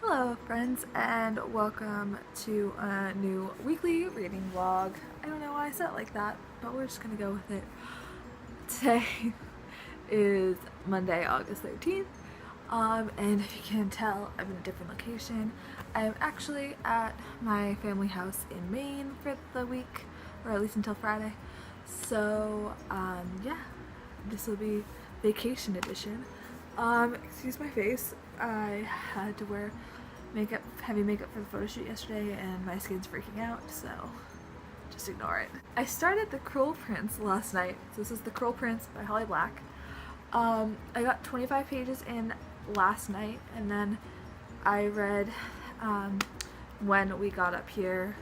Hello friends and welcome to a new weekly reading vlog. I don't know why I said it like that, but we're just gonna go with it. Today is Monday, August 13th, and if you can tell, I'm in a different location. I'm actually at my family house in Maine for the week, or at least until Friday. So, yeah, this will be vacation edition. Excuse my face. I had to wear heavy makeup for the photo shoot yesterday and my skin's freaking out, so just ignore it. I started The Cruel Prince last night. So this is The Cruel Prince by Holly Black. I got 25 pages in last night, and then I read when we got up here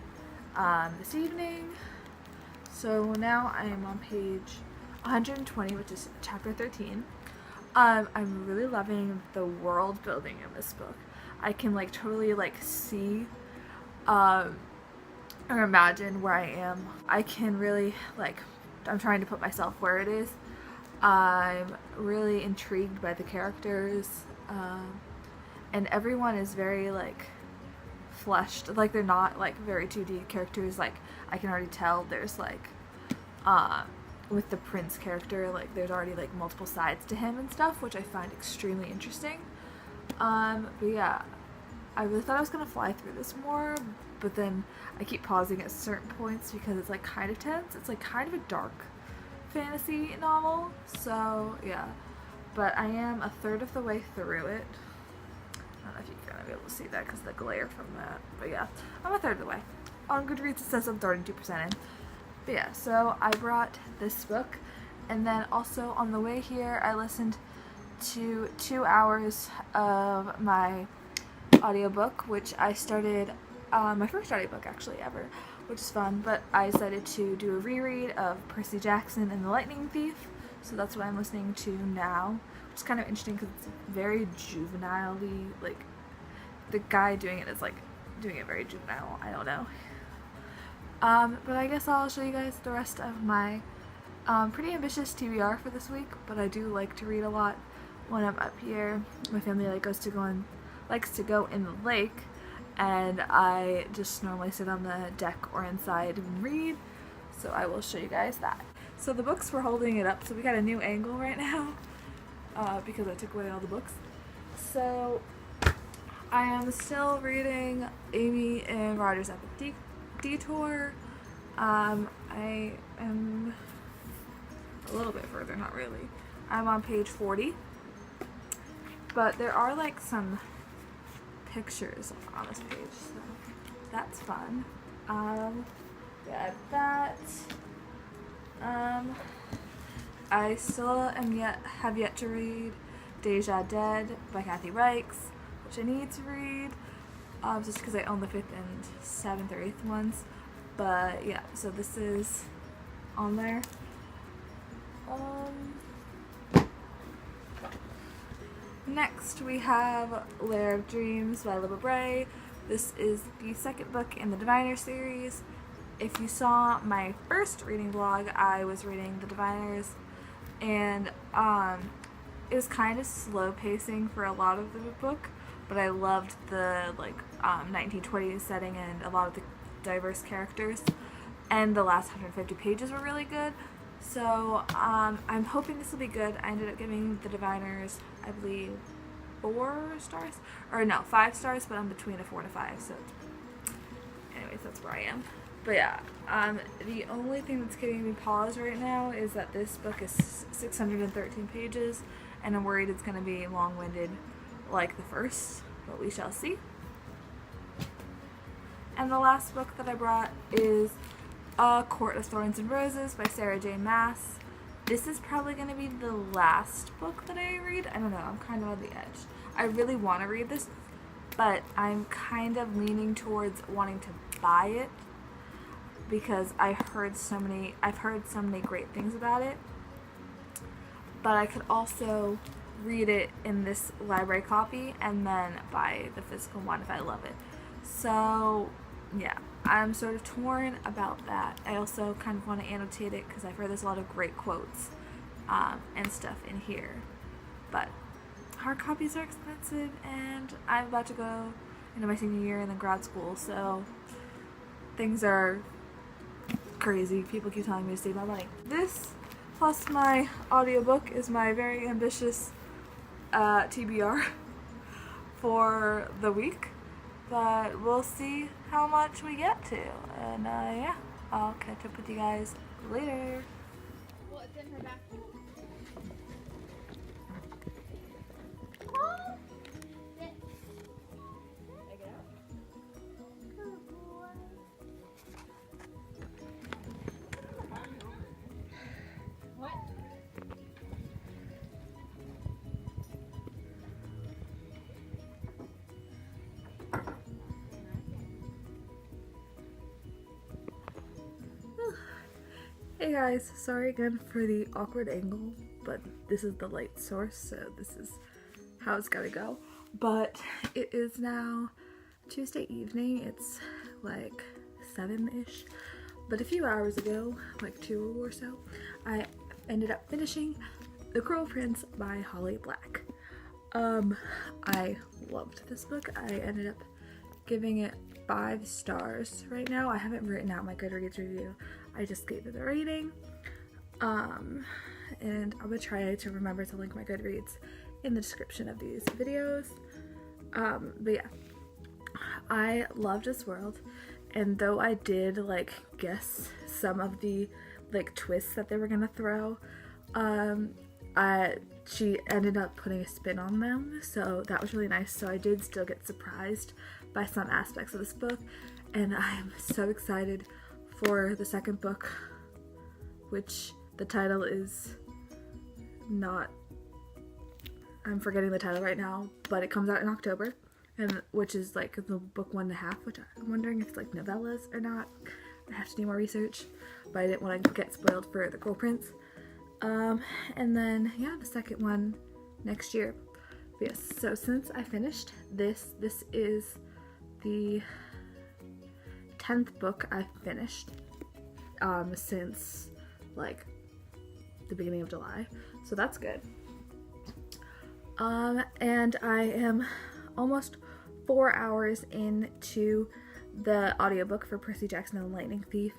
this evening. So now I am on page 120, which is chapter 13. I'm really loving the world building in this book. I can totally see or imagine where I am. I can really I'm trying to put myself where it is. I'm really intrigued by the characters, and everyone is very fleshed. They're not very 2D characters. I can already tell there's with the prince character, there's already multiple sides to him and stuff, which I find extremely interesting. But yeah, I really thought I was gonna fly through this more, but then I keep pausing at certain points because it's kind of tense. It's kind of a dark fantasy novel, so yeah. But I am a third of the way through it. I don't know if you're gonna be able to see that because of the glare from that, but yeah, I'm a third of the way. On Goodreads it says I'm 32% in. But yeah, so I brought this book, and then also on the way here I listened to 2 hours of my audiobook, which I started, my first audiobook actually ever, which is fun, but I decided to do a reread of Percy Jackson and the Lightning Thief, so that's what I'm listening to now, which is kind of interesting because it's very juvenile-y, the guy doing it is doing it very juvenile, I don't know. But I guess I'll show you guys the rest of my pretty ambitious TBR for this week, but I do like to read a lot when I'm up here. My family likes to go in the lake, and I just normally sit on the deck or inside and read, so I will show you guys that. So the books were holding it up, so we got a new angle right now because I took away all the books. So I am still reading Amy and Roger's Epic Detour. I am a little bit further, not really. I'm on page 40, but there are some pictures on this page, so that's fun. Yeah, that. I still have yet to read Deja Dead by Kathy Reichs, which I need to read. Just because I own the 5th and 7th or 8th ones. But yeah, so this is on there. Next we have Lair of Dreams by Libba Bray. This is the second book in the Diviner series. If you saw my first reading vlog, I was reading the Diviners, and it was kind of slow pacing for a lot of the book, but I loved the 1920s setting and a lot of the diverse characters, and the last 150 pages were really good, so I'm hoping this will be good. I ended up giving the Diviners, I believe, 4 stars, or no, 5 stars, but I'm between a 4 and a 5, so anyways, that's where I am. But yeah, the only thing that's giving me pause right now is that this book is 613 pages, and I'm worried it's going to be long-winded like the first, but we shall see. And the last book that I brought is A Court of Thorns and Roses by Sarah J. Maas. This is probably going to be the last book that I read. I don't know, I'm kind of on the edge. I really want to read this, but I'm kind of leaning towards wanting to buy it because I've heard so many great things about it. But I could also read it in this library copy and then buy the physical one if I love it. So yeah, I'm sort of torn about that. I also kind of want to annotate it because I've heard there's a lot of great quotes and stuff in here. But hard copies are expensive, and I'm about to go into my senior year and then grad school, so things are crazy. People keep telling me to save my money. This plus my audiobook is my very ambitious TBR for the week, but we'll see how much we get to, and yeah, I'll catch up with you guys later. Well, it's in her back. Hey guys, sorry again for the awkward angle, but this is the light source, so this is how it's gotta go. But it is now Tuesday evening, it's like 7-ish, but a few hours ago, like 2 or so, I ended up finishing The Cruel Prince by Holly Black. I loved this book. I ended up giving it 5 stars right now. I haven't written out my Goodreads review. I just gave it a rating. And I'm gonna try to remember to link my Goodreads in the description of these videos. But yeah, I loved this world, and though I did like guess some of the like twists that they were gonna throw, she ended up putting a spin on them, so that was really nice. So I did still get surprised by some aspects of this book, and I'm so excited for the second book, which the title is not, I'm forgetting the title right now, but it comes out in October, and which is like the book 1.5, which I'm wondering if it's like novellas or not. I have to do more research, but I didn't want to get spoiled for The Cruel Prince. And then yeah, the second one next year. But yes, so since I finished this is the 10th book I've finished since like the beginning of July, so that's good. And I am almost 4 hours into the audiobook for Percy Jackson and the Lightning Thief.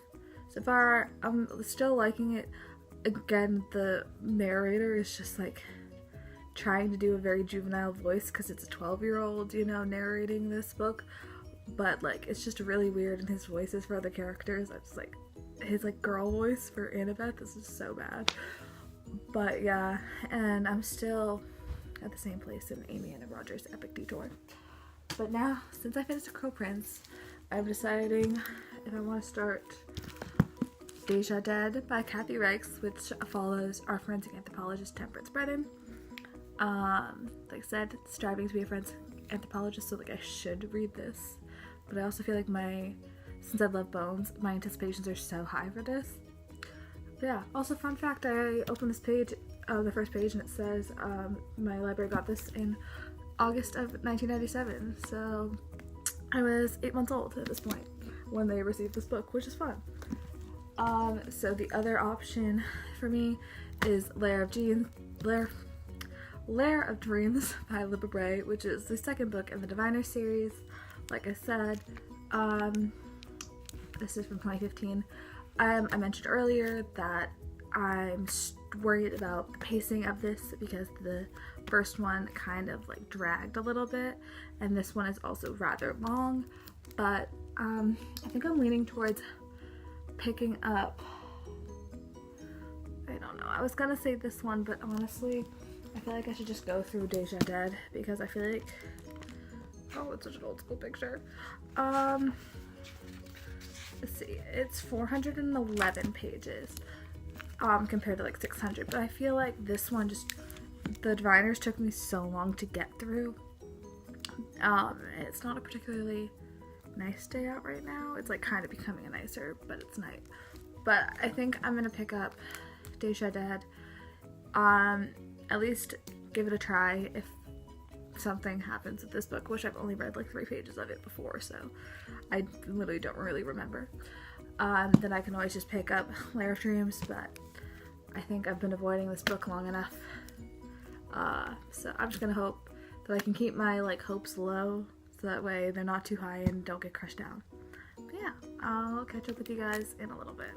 So far, I'm still liking it. Again, the narrator is just like trying to do a very juvenile voice because it's a 12-year-old, you know, narrating this book, but like it's just really weird, and his voices for other characters, I just like his like girl voice for Annabeth, this is so bad. But yeah, and I'm still at the same place in Amy and Roger's Epic Detour. But now, since I finished The Cruel Prince, I'm deciding if I want to start Deja Dead by Kathy Reichs, which follows our forensic anthropologist Temperance Brennan. Like I said, striving to be a forensic anthropologist, so like I should read this. But I also feel like since I love bones, my anticipations are so high for this. But yeah, also fun fact, I opened this page, the first page, and it says my library got this in August of 1997, so I was 8 months old at this point when they received this book, which is fun. So the other option for me is Lair of Dreams by Libba Bray, which is the second book in the Diviner series. Like I said, this is from 2015. I mentioned earlier that I'm worried about the pacing of this because the first one kind of like dragged a little bit, and this one is also rather long, but I think I'm leaning towards picking up, I don't know, I was gonna say this one, but honestly I feel like I should just go through Deja Dead because I feel like, oh, it's such an old school picture. Let's see, it's 411 pages compared to like 600, but I feel like this one the diviners took me so long to get through. It's not a particularly nice day out right now. It's like kind of becoming a nicer, but it's night. But I think I'm gonna pick up Deja Dead, at least give it a try if something happens with this book, which I've only read like 3 pages of it before, so I literally don't really remember. Then I can always just pick up Lair of Dreams, but I think I've been avoiding this book long enough, so I'm just gonna hope that I can keep my like hopes low so that way they're not too high and don't get crushed down. But yeah, I'll catch up with you guys in a little bit.